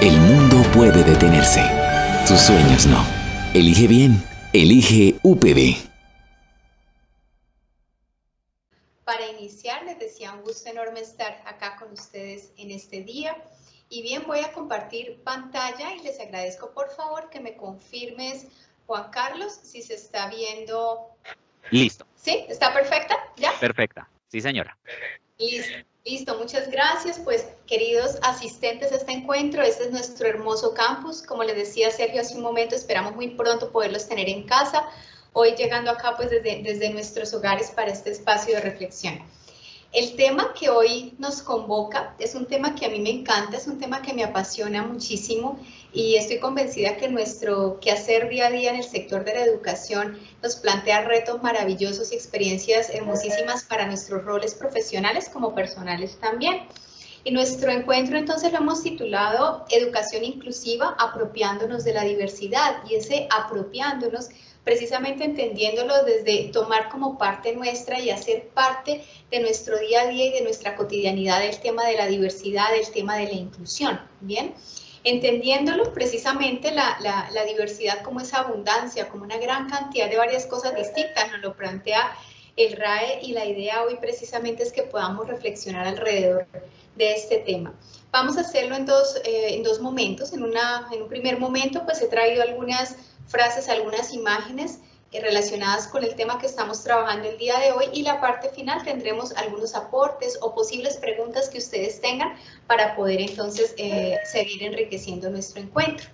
El mundo puede detenerse. Tus sueños no. Elige bien. Elige UPB. Para iniciar, les decía un gusto enorme estar acá con ustedes en este día. Y bien, voy a compartir pantalla y les agradezco por favor que me confirmes, Juan Carlos, si se está viendo. Listo. ¿Sí? ¿Está perfecta? ¿Ya? Perfecta. Sí, señora. Listo, listo, muchas gracias. Pues, queridos asistentes a este encuentro, este es nuestro hermoso campus. Como les decía Sergio hace un momento, esperamos muy pronto poderlos tener en casa. Hoy llegando acá pues desde nuestros hogares para este espacio de reflexión. El tema que hoy nos convoca es un tema que a mí me encanta, es un tema que me apasiona muchísimo y estoy convencida que nuestro quehacer día a día en el sector de la educación nos plantea retos maravillosos y experiencias hermosísimas para nuestros roles profesionales como personales también. Y nuestro encuentro entonces lo hemos titulado Educación Inclusiva, apropiándonos de la diversidad, y ese apropiándonos precisamente entendiéndolo desde tomar como parte nuestra y hacer parte de nuestro día a día y de nuestra cotidianidad el tema de la diversidad, el tema de la inclusión, ¿bien? Entendiéndolo precisamente la diversidad como esa abundancia, como una gran cantidad de varias cosas distintas, nos lo plantea el RAE, y la idea hoy precisamente es que podamos reflexionar alrededor de este tema. Vamos a hacerlo en dos momentos. En un primer momento, pues he traído algunas frases, algunas imágenes relacionadas con el tema que estamos trabajando el día de hoy, y la parte final tendremos algunos aportes o posibles preguntas que ustedes tengan para poder entonces seguir enriqueciendo nuestro encuentro.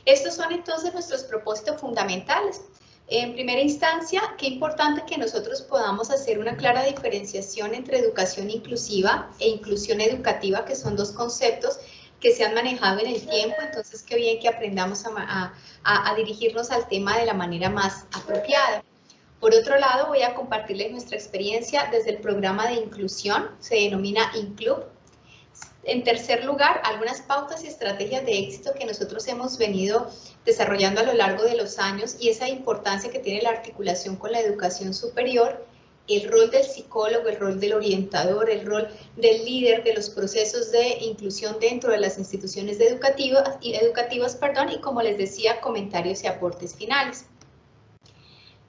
Estos son entonces nuestros propósitos fundamentales. En primera instancia, qué importante que nosotros podamos hacer una clara diferenciación entre educación inclusiva e inclusión educativa, que son dos conceptos que se han manejado en el tiempo, entonces qué bien que aprendamos a dirigirnos al tema de la manera más apropiada. Por otro lado, voy a compartirles nuestra experiencia desde el programa de inclusión, se denomina INCLUB. En tercer lugar, algunas pautas y estrategias de éxito que nosotros hemos venido desarrollando a lo largo de los años y esa importancia que tiene la articulación con la educación superior, el rol del psicólogo, el rol del orientador, el rol del líder de los procesos de inclusión dentro de las instituciones educativas, y como les decía, comentarios y aportes finales.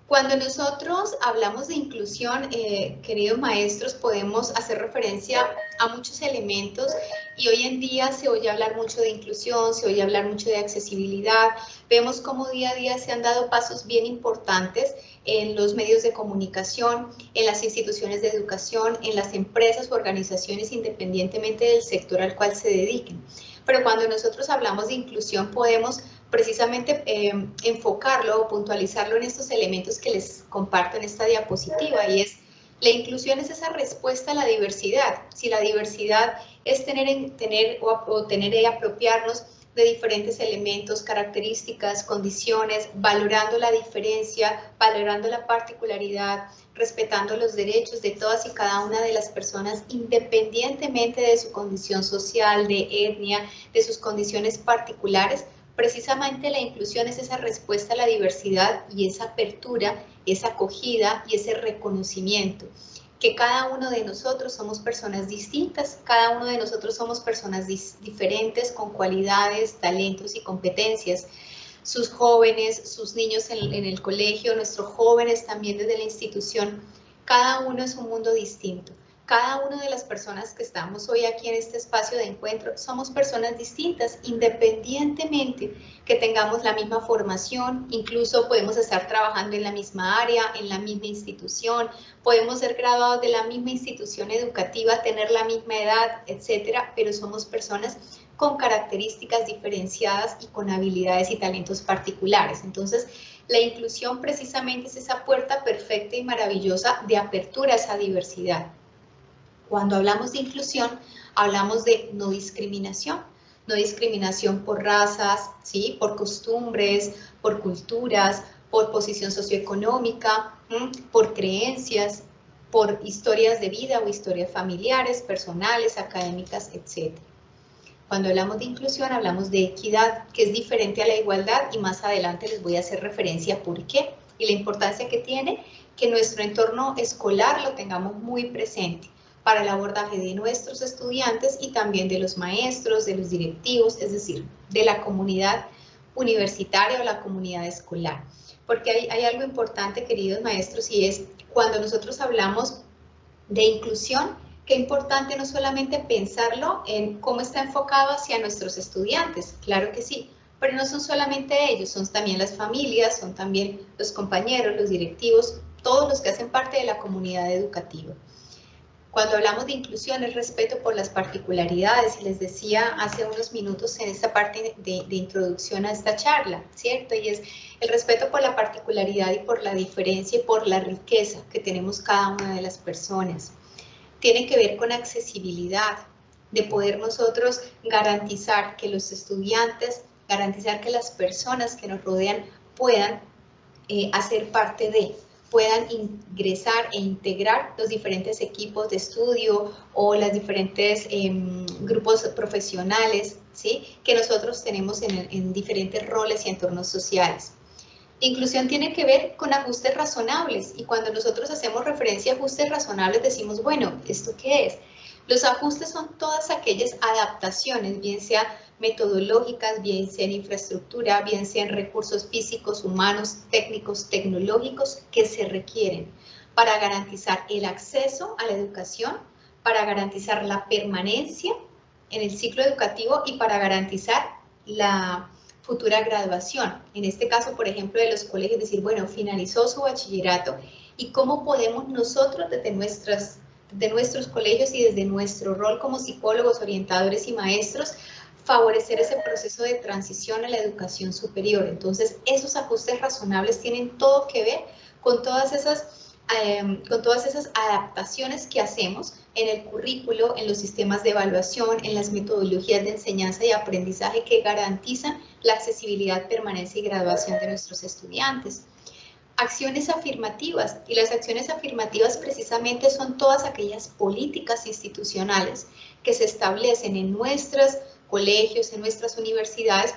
Cuando nosotros hablamos de inclusión, queridos maestros, podemos hacer referencia a muchos elementos, y hoy en día se oye hablar mucho de inclusión, se oye hablar mucho de accesibilidad. Vemos cómo día a día se han dado pasos bien importantes en los medios de comunicación, en las instituciones de educación, en las empresas o organizaciones, independientemente del sector al cual se dediquen. Pero cuando nosotros hablamos de inclusión podemos precisamente enfocarlo o puntualizarlo en estos elementos que les comparto en esta diapositiva, y es: la inclusión es esa respuesta a la diversidad. Si la diversidad es tener y apropiarnos de diferentes elementos, características, condiciones, valorando la diferencia, valorando la particularidad, respetando los derechos de todas y cada una de las personas, independientemente de su condición social, de etnia, de sus condiciones particulares. Precisamente la inclusión es esa respuesta a la diversidad y esa apertura, esa acogida y ese reconocimiento, que cada uno de nosotros somos personas distintas, cada uno de nosotros somos personas diferentes, con cualidades, talentos y competencias. Sus jóvenes, sus niños en el colegio, nuestros jóvenes también desde la institución, cada uno es un mundo distinto. Cada una de las personas que estamos hoy aquí en este espacio de encuentro somos personas distintas, independientemente que tengamos la misma formación, incluso podemos estar trabajando en la misma área, en la misma institución, podemos ser graduados de la misma institución educativa, tener la misma edad, etcétera, pero somos personas con características diferenciadas y con habilidades y talentos particulares. Entonces, la inclusión precisamente es esa puerta perfecta y maravillosa de apertura a esa diversidad. Cuando hablamos de inclusión, hablamos de no discriminación por razas, ¿sí? Por costumbres, por culturas, por posición socioeconómica, por creencias, por historias de vida o historias familiares, personales, académicas, etc. Cuando hablamos de inclusión, hablamos de equidad, que es diferente a la igualdad, y más adelante les voy a hacer referencia a por qué, y la importancia que tiene que nuestro entorno escolar lo tengamos muy presente. para el abordaje de nuestros estudiantes y también de los maestros, de los directivos, es decir, de la comunidad universitaria o la comunidad escolar. Porque hay algo importante, queridos maestros, y es cuando nosotros hablamos de inclusión, qué importante no solamente pensarlo en cómo está enfocado hacia nuestros estudiantes, claro que sí, pero no son solamente ellos, son también las familias, son también los compañeros, los directivos, todos los que hacen parte de la comunidad educativa. Cuando hablamos de inclusión, el respeto por las particularidades, y les decía hace unos minutos en esta parte de introducción a esta charla, ¿cierto? Y es el respeto por la particularidad y por la diferencia y por la riqueza que tenemos cada una de las personas. Tiene que ver con accesibilidad, de poder nosotros garantizar que los estudiantes, garantizar que las personas que nos rodean puedan hacer parte de, puedan ingresar e integrar los diferentes equipos de estudio o los diferentes grupos profesionales, ¿sí?, que nosotros tenemos en diferentes roles y entornos sociales. Inclusión tiene que ver con ajustes razonables, y cuando nosotros hacemos referencia a ajustes razonables decimos, bueno, ¿esto qué es? Los ajustes son todas aquellas adaptaciones, bien sea metodológicas, bien sea en infraestructura, bien sea en recursos físicos, humanos, técnicos, tecnológicos, que se requieren para garantizar el acceso a la educación, para garantizar la permanencia en el ciclo educativo y para garantizar la futura graduación. En este caso, por ejemplo, de los colegios, decir, bueno, finalizó su bachillerato y cómo podemos nosotros desde nuestros colegios y desde nuestro rol como psicólogos, orientadores y maestros, favorecer ese proceso de transición a la educación superior. Entonces, esos ajustes razonables tienen todo que ver con todas esas adaptaciones que hacemos en el currículo, en los sistemas de evaluación, en las metodologías de enseñanza y aprendizaje que garantizan la accesibilidad, permanencia y graduación de nuestros estudiantes. Acciones afirmativas, y las acciones afirmativas precisamente son todas aquellas políticas institucionales que se establecen en nuestros colegios, en nuestras universidades,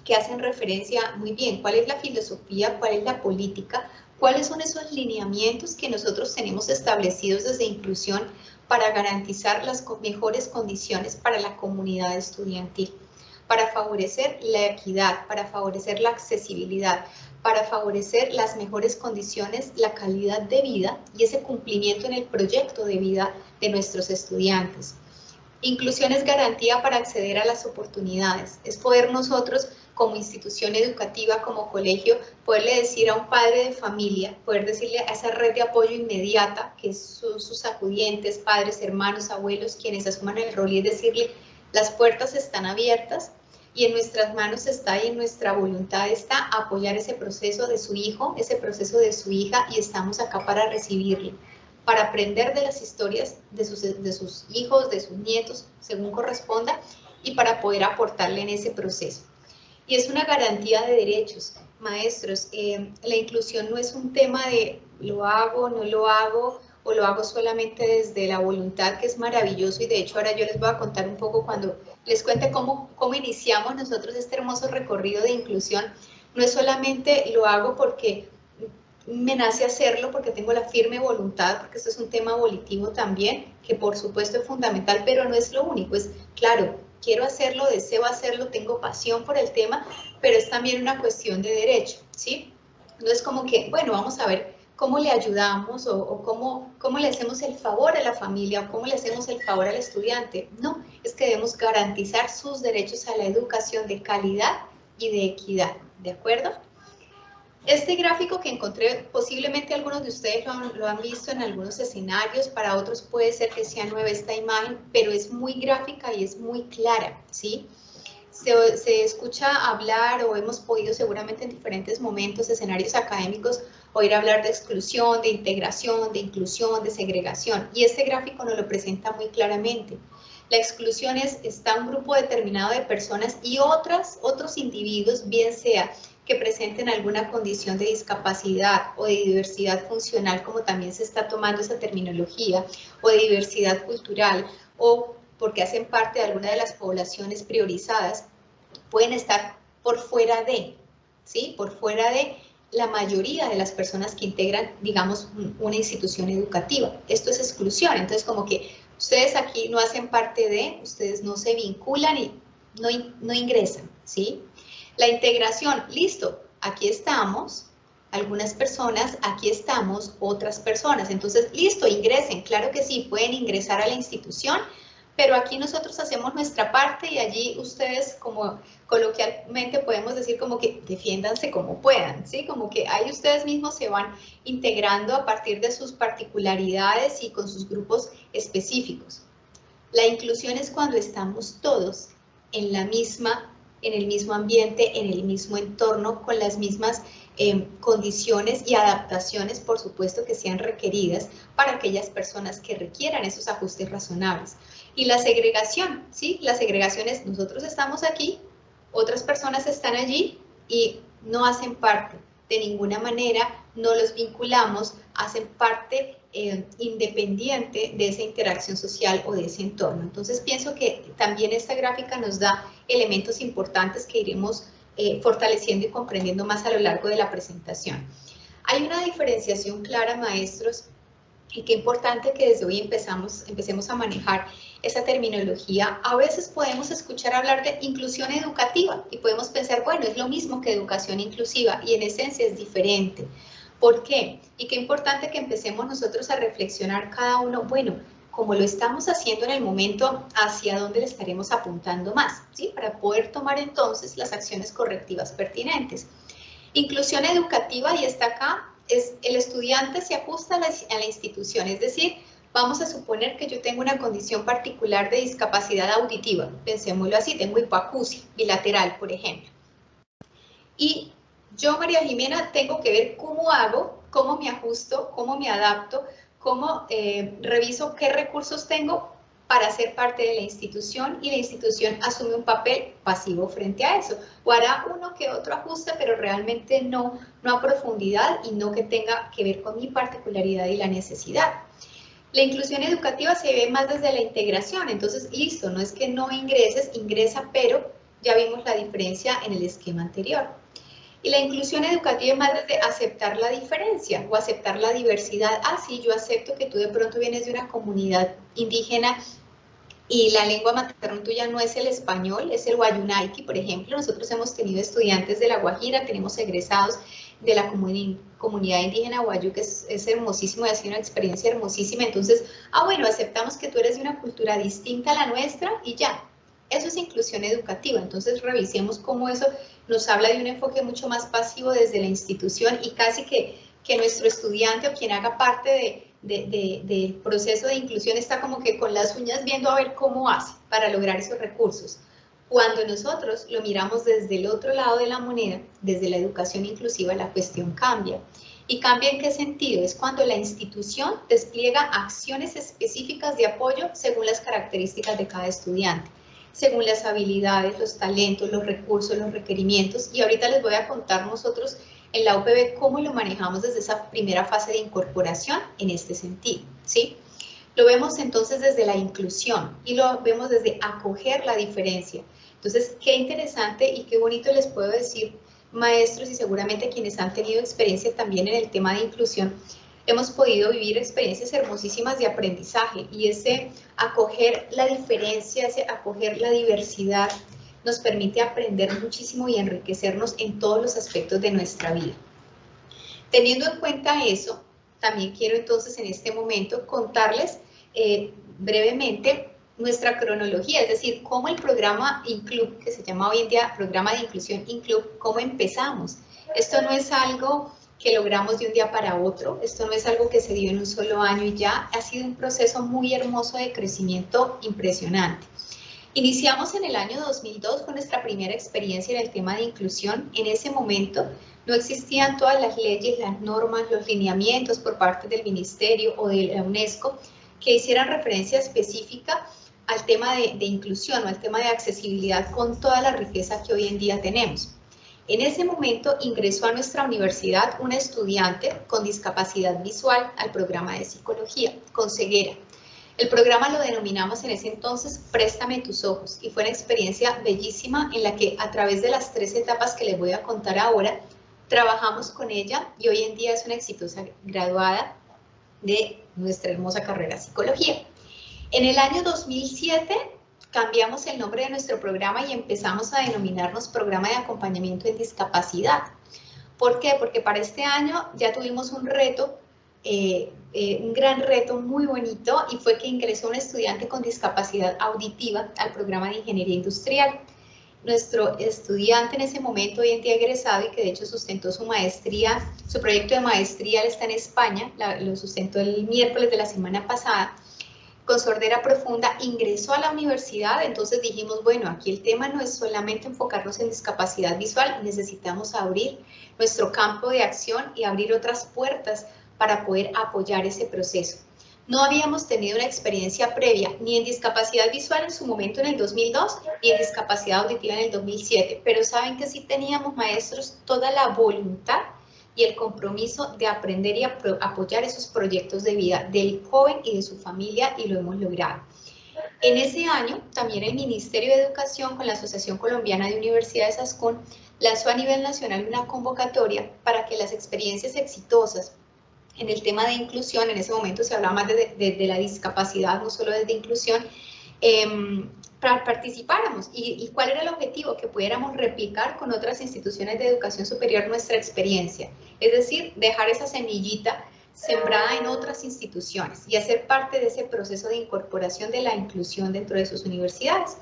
que hacen referencia muy bien cuál es la filosofía, cuál es la política, cuáles son esos lineamientos que nosotros tenemos establecidos desde inclusión para garantizar las mejores condiciones para la comunidad estudiantil, para favorecer la equidad, para favorecer la accesibilidad, para favorecer las mejores condiciones, la calidad de vida y ese cumplimiento en el proyecto de vida de nuestros estudiantes. Inclusión es garantía para acceder a las oportunidades, es poder nosotros como institución educativa, como colegio, poderle decir a un padre de familia, poder decirle a esa red de apoyo inmediata, que son sus acudientes, padres, hermanos, abuelos, quienes asuman el rol, y es decirle, las puertas están abiertas y en nuestras manos está y en nuestra voluntad está apoyar ese proceso de su hijo, ese proceso de su hija, y estamos acá para recibirle, para aprender de las historias de sus hijos, de sus nietos, según corresponda, y para poder aportarle en ese proceso. Y es una garantía de derechos. Maestros, la inclusión no es un tema de lo hago, no lo hago, o lo hago solamente desde la voluntad, que es maravilloso, y de hecho ahora yo les voy a contar un poco cuando les cuente cómo iniciamos nosotros este hermoso recorrido de inclusión. No es solamente lo hago porque me nace hacerlo, porque tengo la firme voluntad, porque esto es un tema volitivo también, que por supuesto es fundamental, pero no es lo único. Es, claro, quiero hacerlo, deseo hacerlo, tengo pasión por el tema, pero es también una cuestión de derecho, ¿sí? No es como que, bueno, vamos a ver cómo le ayudamos o cómo le hacemos el favor a la familia o cómo le hacemos el favor al estudiante. No, es que debemos garantizar sus derechos a la educación de calidad y de equidad, ¿de acuerdo? Este gráfico que encontré, posiblemente algunos de ustedes lo han visto en algunos escenarios, para otros puede ser que sea nueva esta imagen, pero es muy gráfica y es muy clara, ¿sí? Se escucha hablar, o hemos podido seguramente en diferentes momentos, escenarios académicos, oír hablar de exclusión, de integración, de inclusión, de segregación, y este gráfico nos lo presenta muy claramente. La exclusión está un grupo determinado de personas y otros individuos, bien sea que presenten alguna condición de discapacidad o de diversidad funcional, como también se está tomando esa terminología, o de diversidad cultural, o porque hacen parte de alguna de las poblaciones priorizadas, pueden estar por fuera de, ¿sí? Por fuera de, la mayoría de las personas que integran, digamos, una institución educativa. Esto es exclusión, entonces como que ustedes aquí no hacen parte de, ustedes no se vinculan y no ingresan, ¿sí? La integración, listo, aquí estamos, algunas personas, aquí estamos, otras personas. Entonces, listo, ingresen, claro que sí, pueden ingresar a la institución, pero aquí nosotros hacemos nuestra parte y allí ustedes, como coloquialmente podemos decir, como que defiéndanse como puedan, ¿sí? Como que ahí ustedes mismos se van integrando a partir de sus particularidades y con sus grupos específicos. La inclusión es cuando estamos todos en el mismo ambiente, en el mismo entorno, con las mismas condiciones y adaptaciones, por supuesto, que sean requeridas para aquellas personas que requieran esos ajustes razonables. Y la segregación, ¿sí? La segregación es nosotros estamos aquí, otras personas están allí y no hacen parte de ninguna manera, no los vinculamos, hacen parte independiente de esa interacción social o de ese entorno. Entonces pienso que también esta gráfica nos da elementos importantes que iremos fortaleciendo y comprendiendo más a lo largo de la presentación. Hay una diferenciación clara, maestros, y qué importante que desde hoy empecemos a manejar esa terminología. A veces podemos escuchar hablar de inclusión educativa y podemos pensar, bueno, es lo mismo que educación inclusiva y en esencia es diferente. ¿Por qué? Y qué importante que empecemos nosotros a reflexionar cada uno, bueno, como lo estamos haciendo en el momento, hacia dónde le estaremos apuntando más, ¿sí? Para poder tomar entonces las acciones correctivas pertinentes. Inclusión educativa, y está acá, es el estudiante se ajusta a la institución, es decir, vamos a suponer que yo tengo una condición particular de discapacidad auditiva, pensémoslo así, tengo hipoacusia bilateral, por ejemplo. Y yo, María Jimena, tengo que ver cómo hago, cómo me ajusto, cómo me adapto, cómo reviso qué recursos tengo para ser parte de la institución y la institución asume un papel pasivo frente a eso. O hará uno que otro ajuste, pero realmente no a profundidad y no que tenga que ver con mi particularidad y la necesidad. La inclusión educativa se ve más desde la integración, entonces listo, no es que no ingreses, ingresa, pero ya vimos la diferencia en el esquema anterior. Y la inclusión educativa es más desde aceptar la diferencia o aceptar la diversidad. Ah, sí, yo acepto que tú de pronto vienes de una comunidad indígena y la lengua materna tuya no es el español, es el guayunaiki, por ejemplo. Nosotros hemos tenido estudiantes de La Guajira, tenemos egresados de la comunidad indígena guayú, que es hermosísimo y ha sido una experiencia hermosísima. Entonces, bueno, aceptamos que tú eres de una cultura distinta a la nuestra y ya. Eso es inclusión educativa. Entonces, revisemos cómo eso nos habla de un enfoque mucho más pasivo desde la institución y casi que nuestro estudiante o quien haga parte del proceso de inclusión está como que con las uñas viendo a ver cómo hace para lograr esos recursos. Cuando nosotros lo miramos desde el otro lado de la moneda, desde la educación inclusiva, la cuestión cambia. ¿Y cambia en qué sentido? Es cuando la institución despliega acciones específicas de apoyo según las características de cada estudiante, según las habilidades, los talentos, los recursos, los requerimientos. Y ahorita les voy a contar nosotros en la UPB cómo lo manejamos desde esa primera fase de incorporación en este sentido, ¿sí? Lo vemos entonces desde la inclusión y lo vemos desde acoger la diferencia. Entonces, qué interesante y qué bonito les puedo decir, maestros, y seguramente quienes han tenido experiencia también en el tema de inclusión, hemos podido vivir experiencias hermosísimas de aprendizaje y ese acoger la diferencia, ese acoger la diversidad, nos permite aprender muchísimo y enriquecernos en todos los aspectos de nuestra vida. Teniendo en cuenta eso, también quiero entonces en este momento contarles brevemente nuestra cronología, es decir, cómo el programa INCLUB, que se llama hoy en día Programa de Inclusión INCLUB, cómo empezamos. Esto no es algo que logramos de un día para otro, esto no es algo que se dio en un solo año y ya, ha sido un proceso muy hermoso de crecimiento impresionante. Iniciamos en el año 2002 con nuestra primera experiencia en el tema de inclusión. En ese momento no existían todas las leyes, las normas, los lineamientos por parte del Ministerio o de la UNESCO que hicieran referencia específica al tema de inclusión o al tema de accesibilidad con toda la riqueza que hoy en día tenemos. En ese momento ingresó a nuestra universidad una estudiante con discapacidad visual al programa de psicología, con ceguera. El programa lo denominamos en ese entonces Préstame tus ojos y fue una experiencia bellísima en la que a través de las 3 etapas que les voy a contar ahora Trabajamos con ella y hoy en día es una exitosa graduada de nuestra hermosa carrera psicología. En el año 2007 cambiamos el nombre de nuestro programa y empezamos a denominarnos Programa de Acompañamiento en Discapacidad. ¿Por qué? Porque para este año ya tuvimos un reto, un gran reto muy bonito, y fue que ingresó un estudiante con discapacidad auditiva al programa de Ingeniería Industrial. Nuestro estudiante en ese momento, hoy en día egresado y que de hecho sustentó su maestría, su proyecto de maestría, él está en España, lo sustentó el miércoles de la semana pasada, con sordera profunda, ingresó a la universidad. Entonces dijimos, bueno, aquí el tema no es solamente enfocarnos en discapacidad visual, necesitamos abrir nuestro campo de acción y abrir otras puertas para poder apoyar ese proceso. No habíamos tenido una experiencia previa ni en discapacidad visual en su momento en el 2002, ni en discapacidad auditiva en el 2007, pero saben que sí teníamos, maestros, toda la voluntad y el compromiso de aprender y apoyar esos proyectos de vida del joven y de su familia, y lo hemos logrado. En ese año, también el Ministerio de Educación, con la Asociación Colombiana de Universidades ASCON, lanzó a nivel nacional una convocatoria para que las experiencias exitosas en el tema de inclusión, en ese momento se hablaba más de la discapacidad, no solo desde inclusión, participáramos. ¿Y cuál era el objetivo? Que pudiéramos replicar con otras instituciones de educación superior nuestra experiencia, es decir, dejar esa semillita sembrada en otras instituciones y hacer parte de ese proceso de incorporación de la inclusión dentro de sus universidades.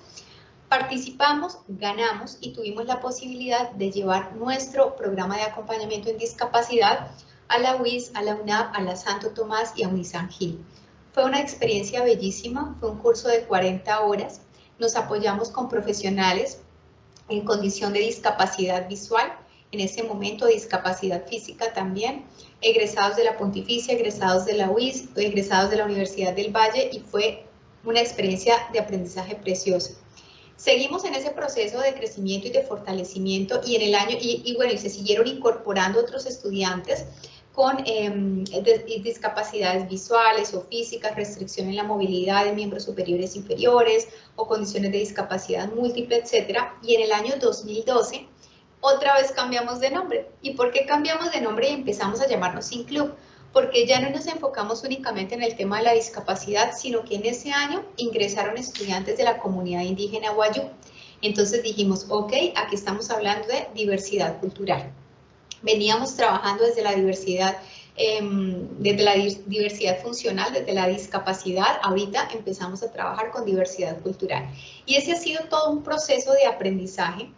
Participamos, ganamos y tuvimos la posibilidad de llevar nuestro programa de acompañamiento en discapacidad a la UIS, a la UNAP, a la Santo Tomás y a Unisan Gil. Fue una experiencia bellísima, fue un curso de 40 horas, nos apoyamos con profesionales en condición de discapacidad visual, en ese momento discapacidad física también, egresados de la Pontificia, egresados de la UIS, egresados de la Universidad del Valle, y fue una experiencia de aprendizaje preciosa. Seguimos en ese proceso de crecimiento y de fortalecimiento, y en el año, bueno, y se siguieron incorporando otros estudiantes con discapacidades visuales o físicas, restricción en la movilidad de miembros superiores e inferiores, o condiciones de discapacidad múltiple, etcétera. Y en el año 2012, otra vez cambiamos de nombre. ¿Y por qué cambiamos de nombre y empezamos a llamarnos Sin Club? Porque ya no nos enfocamos únicamente en el tema de la discapacidad, sino que en ese año ingresaron estudiantes de la comunidad indígena Wayú. Entonces dijimos, ok, aquí estamos hablando de diversidad cultural. Veníamos trabajando desde la diversidad funcional, desde la discapacidad. Ahorita empezamos a trabajar con diversidad cultural. Y ese ha sido todo un proceso de aprendizaje.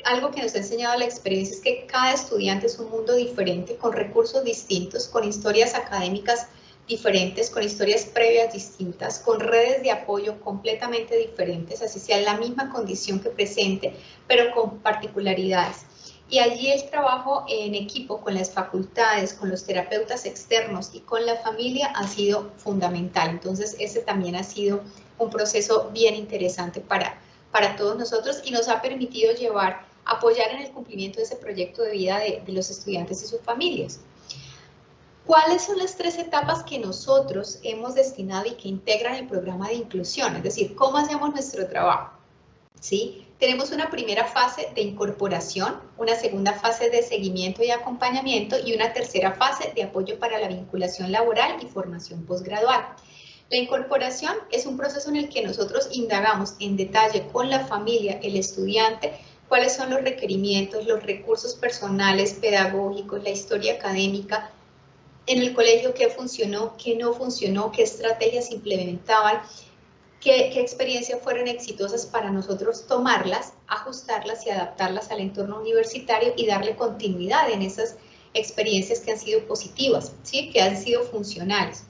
Algo que nos ha enseñado la experiencia es que cada estudiante es un mundo diferente, con recursos distintos, con historias académicas diferentes, con historias previas distintas, con redes de apoyo completamente diferentes, así sea en la misma condición que presente, pero con particularidades. Y allí el trabajo en equipo con las facultades, con los terapeutas externos y con la familia ha sido fundamental. Entonces, ese también ha sido un proceso bien interesante para todos nosotros, y nos ha permitido apoyar en el cumplimiento de ese proyecto de vida de los estudiantes y sus familias. ¿Cuáles son las 3 etapas que nosotros hemos destinado y que integran el programa de inclusión? Es decir, ¿cómo hacemos nuestro trabajo? ¿Sí? Tenemos una primera fase de incorporación, una segunda fase de seguimiento y acompañamiento, y una tercera fase de apoyo para la vinculación laboral y formación posgradual. La incorporación es un proceso en el que nosotros indagamos en detalle con la familia, el estudiante, cuáles son los requerimientos, los recursos personales, pedagógicos, la historia académica, en el colegio qué funcionó, qué no funcionó, qué estrategias implementaban, qué experiencias fueron exitosas para nosotros tomarlas, ajustarlas y adaptarlas al entorno universitario y darle continuidad en esas experiencias que han sido positivas, ¿sí? Que han sido funcionales.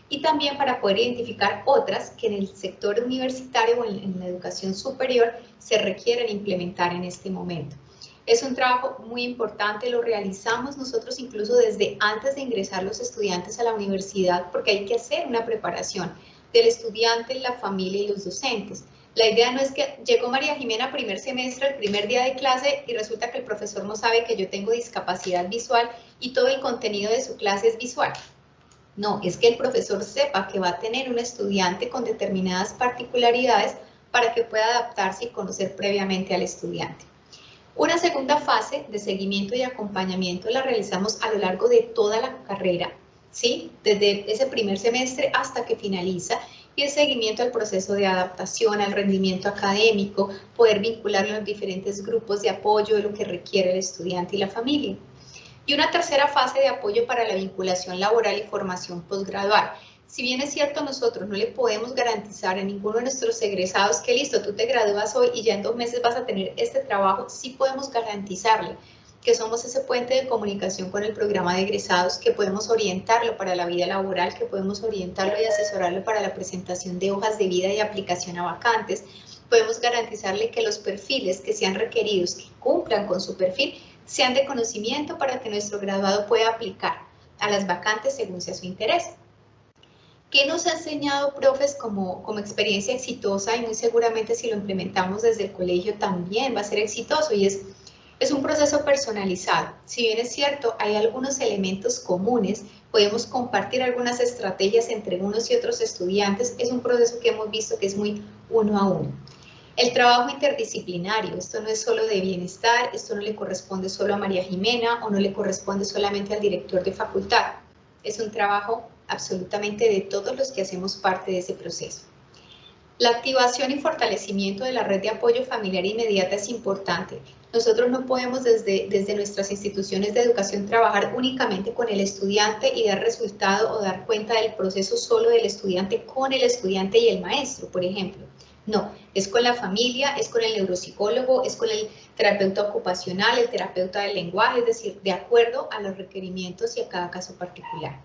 Y también para poder identificar otras que en el sector universitario o en la educación superior se requieren implementar en este momento. Es un trabajo muy importante, lo realizamos nosotros incluso desde antes de ingresar los estudiantes a la universidad, porque hay que hacer una preparación del estudiante, la familia y los docentes. La idea no es que llegó María Jimena primer semestre, el primer día de clase, y resulta que el profesor no sabe que yo tengo discapacidad visual y todo el contenido de su clase es visual. No, es que el profesor sepa que va a tener un estudiante con determinadas particularidades para que pueda adaptarse y conocer previamente al estudiante. Una segunda fase de seguimiento y acompañamiento la realizamos a lo largo de toda la carrera, ¿sí? Desde ese primer semestre hasta que finaliza, y el seguimiento al proceso de adaptación, al rendimiento académico, poder vincularlo en los diferentes grupos de apoyo de lo que requiere el estudiante y la familia. Y una tercera fase de apoyo para la vinculación laboral y formación posgradual. Si bien es cierto, nosotros no le podemos garantizar a ninguno de nuestros egresados que listo, tú te gradúas hoy y ya en 2 meses vas a tener este trabajo, sí podemos garantizarle que somos ese puente de comunicación con el programa de egresados, que podemos orientarlo para la vida laboral, que podemos orientarlo y asesorarlo para la presentación de hojas de vida y aplicación a vacantes. Podemos garantizarle que los perfiles que sean requeridos, que cumplan con su perfil, sean de conocimiento para que nuestro graduado pueda aplicar a las vacantes según sea su interés. ¿Qué nos ha enseñado, profes, como experiencia exitosa? Y muy seguramente si lo implementamos desde el colegio también va a ser exitoso, y es un proceso personalizado. Si bien es cierto, hay algunos elementos comunes, podemos compartir algunas estrategias entre unos y otros estudiantes, es un proceso que hemos visto que es muy uno a uno. El trabajo interdisciplinario, esto no es solo de bienestar, esto no le corresponde solo a María Jimena o no le corresponde solamente al director de facultad, es un trabajo absolutamente de todos los que hacemos parte de ese proceso. La activación y fortalecimiento de la red de apoyo familiar inmediata es importante. Nosotros no podemos desde nuestras instituciones de educación trabajar únicamente con el estudiante y dar resultado o dar cuenta del proceso solo del estudiante con el estudiante y el maestro, por ejemplo. No, es con la familia, es con el neuropsicólogo, es con el terapeuta ocupacional, el terapeuta del lenguaje, es decir, de acuerdo a los requerimientos y a cada caso particular.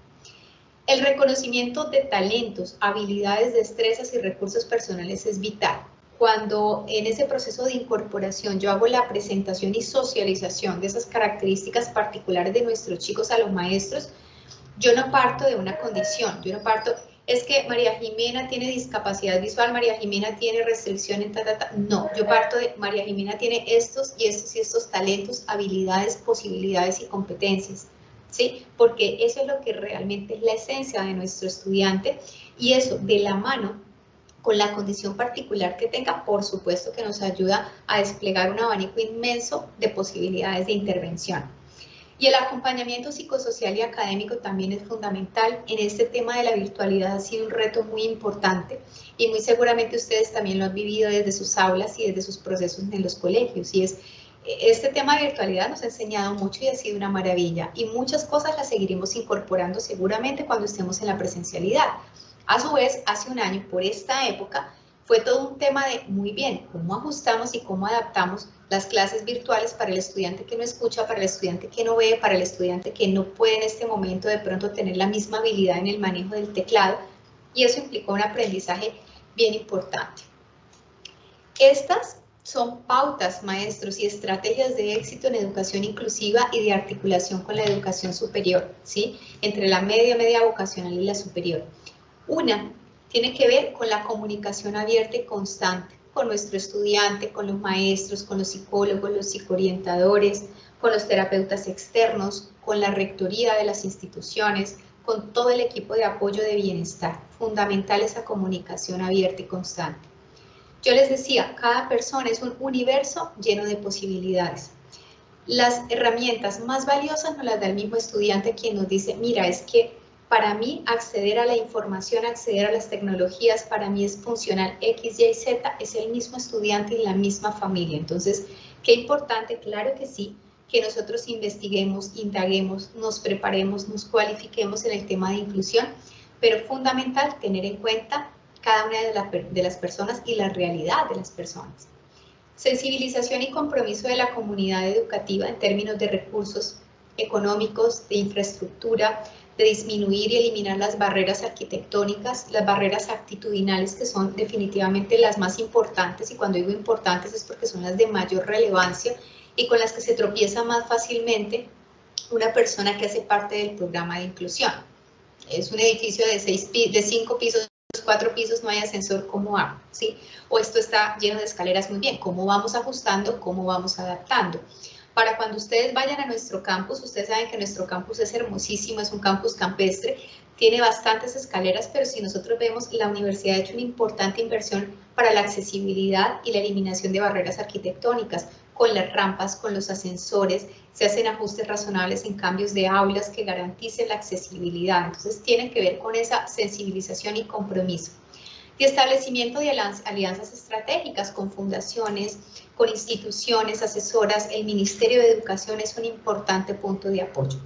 El reconocimiento de talentos, habilidades, destrezas y recursos personales es vital. Cuando en ese proceso de incorporación yo hago la presentación y socialización de esas características particulares de nuestros chicos a los maestros, yo no parto de una condición, yo no parto, es que María Jimena tiene discapacidad visual, María Jimena tiene restricción en no, yo parto de María Jimena tiene estos y estos y estos talentos, habilidades, posibilidades y competencias, ¿sí? Porque eso es lo que realmente es la esencia de nuestro estudiante, y eso de la mano con la condición particular que tenga, por supuesto que nos ayuda a desplegar un abanico inmenso de posibilidades de intervención. Y el acompañamiento psicosocial y académico también es fundamental. En este tema de la virtualidad ha sido un reto muy importante y muy seguramente ustedes también lo han vivido desde sus aulas y desde sus procesos en los colegios. Y este tema de virtualidad nos ha enseñado mucho y ha sido una maravilla. Y muchas cosas las seguiremos incorporando seguramente cuando estemos en la presencialidad. A su vez, hace un año, por esta época, fue todo un tema de, muy bien, cómo ajustamos y cómo adaptamos las clases virtuales para el estudiante que no escucha, para el estudiante que no ve, para el estudiante que no puede en este momento de pronto tener la misma habilidad en el manejo del teclado, y eso implicó un aprendizaje bien importante. Estas son pautas, maestros, y estrategias de éxito en educación inclusiva y de articulación con la educación superior, ¿sí? Entre la media vocacional y la superior. Una tiene que ver con la comunicación abierta y constante con nuestro estudiante, con los maestros, con los psicólogos, los psicoorientadores, con los terapeutas externos, con la rectoría de las instituciones, con todo el equipo de apoyo de bienestar. Fundamental esa comunicación abierta y constante. Yo les decía, cada persona es un universo lleno de posibilidades. Las herramientas más valiosas nos las da el mismo estudiante, quien nos dice, mira, es que para mí acceder a la información, acceder a las tecnologías, para mí es funcional X, Y, Z, es el mismo estudiante y la misma familia. Entonces, qué importante, claro que sí, que nosotros investiguemos, indaguemos, nos preparemos, nos cualifiquemos en el tema de inclusión, pero fundamental tener en cuenta cada una de las personas y la realidad de las personas. Sensibilización y compromiso de la comunidad educativa en términos de recursos económicos, de infraestructura, de disminuir y eliminar las barreras arquitectónicas, las barreras actitudinales, que son definitivamente las más importantes, y cuando digo importantes es porque son las de mayor relevancia y con las que se tropieza más fácilmente una persona que hace parte del programa de inclusión. Es un edificio de 5 pisos, 4 pisos, no hay ascensor, ¿cómo hago? ¿Sí? O esto está lleno de escaleras, muy bien, ¿cómo vamos ajustando? ¿Cómo vamos adaptando? Para cuando ustedes vayan a nuestro campus, ustedes saben que nuestro campus es hermosísimo, es un campus campestre, tiene bastantes escaleras, pero si nosotros vemos, la universidad ha hecho una importante inversión para la accesibilidad y la eliminación de barreras arquitectónicas, con las rampas, con los ascensores, se hacen ajustes razonables en cambios de aulas que garanticen la accesibilidad. Entonces tiene que ver con esa sensibilización y compromiso. Y establecimiento de alianzas estratégicas con fundaciones, con instituciones asesoras. El Ministerio de Educación es un importante punto de apoyo.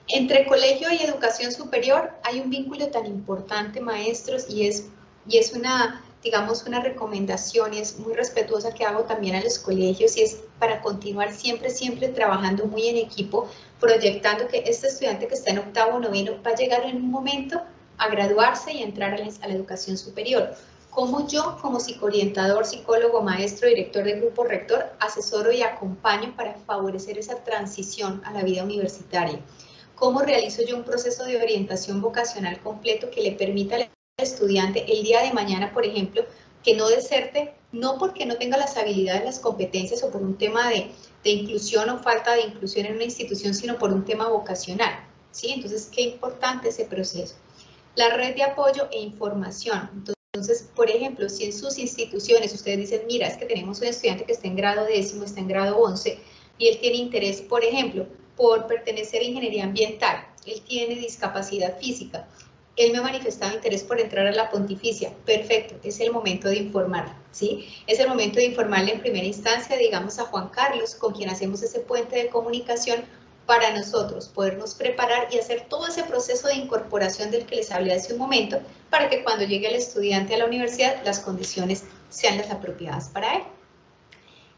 Entre colegio y educación superior hay un vínculo tan importante, maestros, y es una, digamos, una recomendación, y es muy respetuosa que hago también a los colegios, y es para continuar siempre trabajando muy en equipo, proyectando que este estudiante que está en octavo o noveno va a llegar en un momento a graduarse y a entrar a la educación superior. Como yo, como psicoorientador, psicólogo, maestro, director de grupo, rector, asesoro y acompaño para favorecer esa transición a la vida universitaria. ¿Cómo realizo yo un proceso de orientación vocacional completo que le permita al estudiante el día de mañana, por ejemplo, que no deserte, no porque no tenga las habilidades, las competencias o por un tema de inclusión o falta de inclusión en una institución, sino por un tema vocacional, ¿sí? Entonces, qué importante ese proceso. La red de apoyo e información. Entonces, por ejemplo, si en sus instituciones ustedes dicen, mira, es que tenemos un estudiante que está en grado 10º, está en grado 11, y él tiene interés, por ejemplo, por pertenecer a ingeniería ambiental, él tiene discapacidad física, él me ha manifestado interés por entrar a la pontificia, perfecto, es el momento de informarle, ¿sí? Es el momento de informarle en primera instancia, digamos, a Juan Carlos, con quien hacemos ese puente de comunicación para nosotros podernos preparar y hacer todo ese proceso de incorporación del que les hablé hace un momento, para que cuando llegue el estudiante a la universidad, las condiciones sean las apropiadas para él.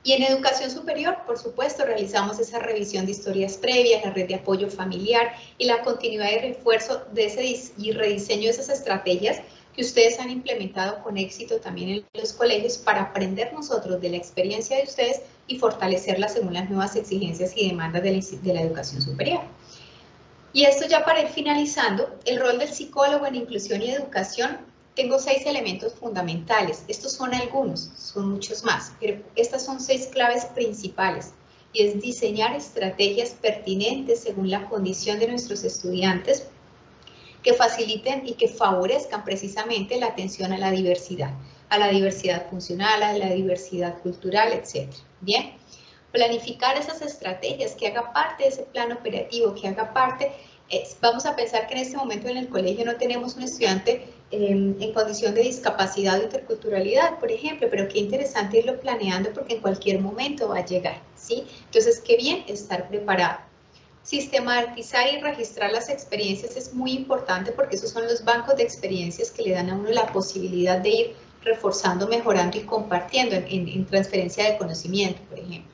Y en educación superior, por supuesto, realizamos esa revisión de historias previas, la red de apoyo familiar y la continuidad y refuerzo de ese y rediseño de esas estrategias que ustedes han implementado con éxito también en los colegios para aprender nosotros de la experiencia de ustedes y fortalecerla según las nuevas exigencias y demandas de la educación superior. Y esto ya para ir finalizando, el rol del psicólogo en inclusión y educación. Tengo 6 elementos fundamentales. Estos son algunos, son muchos más, pero estas son 6 claves principales. Y es diseñar estrategias pertinentes según la condición de nuestros estudiantes que faciliten y que favorezcan precisamente la atención a la diversidad funcional, a la diversidad cultural, etc. Bien, planificar esas estrategias, que haga parte de ese plan operativo, que haga parte. Vamos a pensar que en este momento en el colegio no tenemos un estudiante en condición de discapacidad o interculturalidad, por ejemplo, pero qué interesante irlo planeando porque en cualquier momento va a llegar, ¿sí? Entonces, qué bien estar preparado. Sistematizar y registrar las experiencias es muy importante porque esos son los bancos de experiencias que le dan a uno la posibilidad de ir reforzando, mejorando y compartiendo en transferencia de conocimiento, por ejemplo.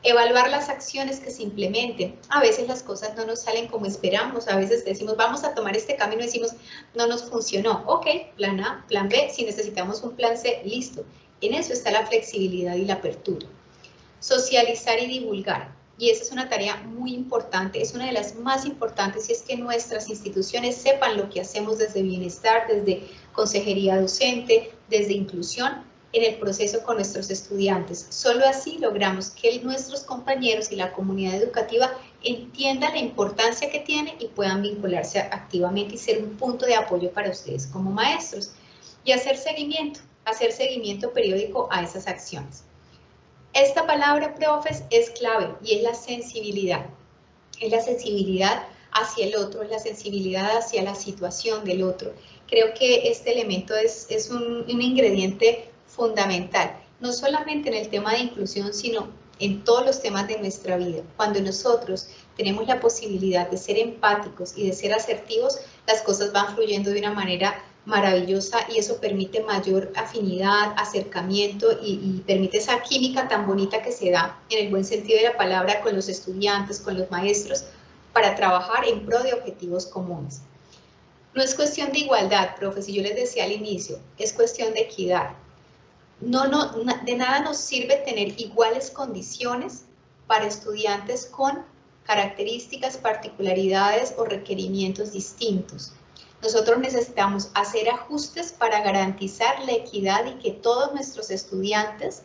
Evaluar las acciones que se implementen. A veces las cosas no nos salen como esperamos, a veces decimos vamos a tomar este camino y decimos no nos funcionó. Ok, plan A, plan B, si necesitamos un plan C, listo. En eso está la flexibilidad y la apertura. Socializar y divulgar. Y esa es una tarea muy importante, es una de las más importantes, y es que nuestras instituciones sepan lo que hacemos desde bienestar, desde consejería docente, desde inclusión, en el proceso con nuestros estudiantes. Solo así logramos que nuestros compañeros y la comunidad educativa entiendan la importancia que tiene y puedan vincularse activamente y ser un punto de apoyo para ustedes como maestros. Y hacer seguimiento periódico a esas acciones. Esta palabra, profes, es clave y es la sensibilidad. Es la sensibilidad hacia el otro, es la sensibilidad hacia la situación del otro. Creo que este elemento es un ingrediente fundamental, no solamente en el tema de inclusión, sino en todos los temas de nuestra vida. Cuando nosotros tenemos la posibilidad de ser empáticos y de ser asertivos, las cosas van fluyendo de una manera maravillosa y eso permite mayor afinidad, acercamiento y permite esa química tan bonita que se da en el buen sentido de la palabra con los estudiantes, con los maestros, para trabajar en pro de objetivos comunes. No es cuestión de igualdad, profe, si yo les decía al inicio, es cuestión de equidad. De nada nos sirve tener iguales condiciones para estudiantes con características, particularidades o requerimientos distintos. Nosotros necesitamos hacer ajustes para garantizar la equidad y que todos nuestros estudiantes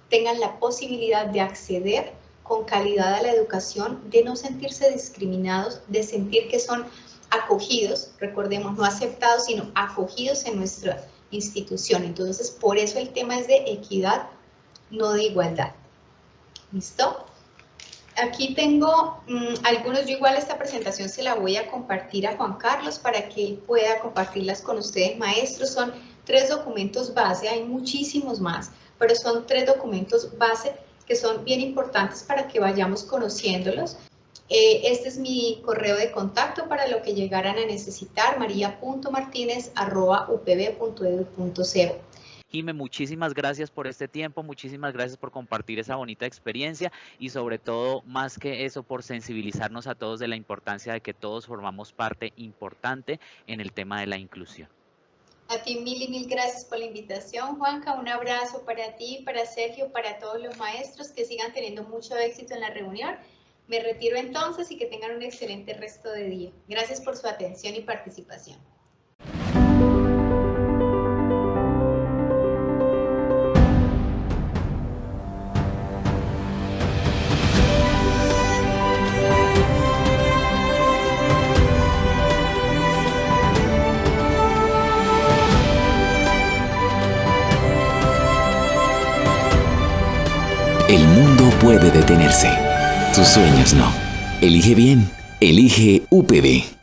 tengan la posibilidad de acceder con calidad a la educación, de no sentirse discriminados, de sentir que son acogidos, recordemos, no aceptados, sino acogidos en nuestra institución. Entonces, por eso el tema es de equidad, no de igualdad. ¿Listo? Aquí tengo algunos, yo igual esta presentación se la voy a compartir a Juan Carlos para que él pueda compartirlas con ustedes, maestros. Son 3 documentos base, hay muchísimos más, pero son 3 documentos base que son bien importantes para que vayamos conociéndolos. Este es mi correo de contacto para lo que llegaran a necesitar, maria.martinez@upb.edu.co. Jime, muchísimas gracias por este tiempo, muchísimas gracias por compartir esa bonita experiencia y sobre todo, más que eso, por sensibilizarnos a todos de la importancia de que todos formamos parte importante en el tema de la inclusión. A ti mil y mil gracias por la invitación, Juanca. Un abrazo para ti, para Sergio, para todos los maestros, que sigan teniendo mucho éxito en la reunión. Me retiro entonces y que tengan un excelente resto de día. Gracias por su atención y participación. El mundo puede detenerse. Tus sueños no. Elige bien. Elige UPB.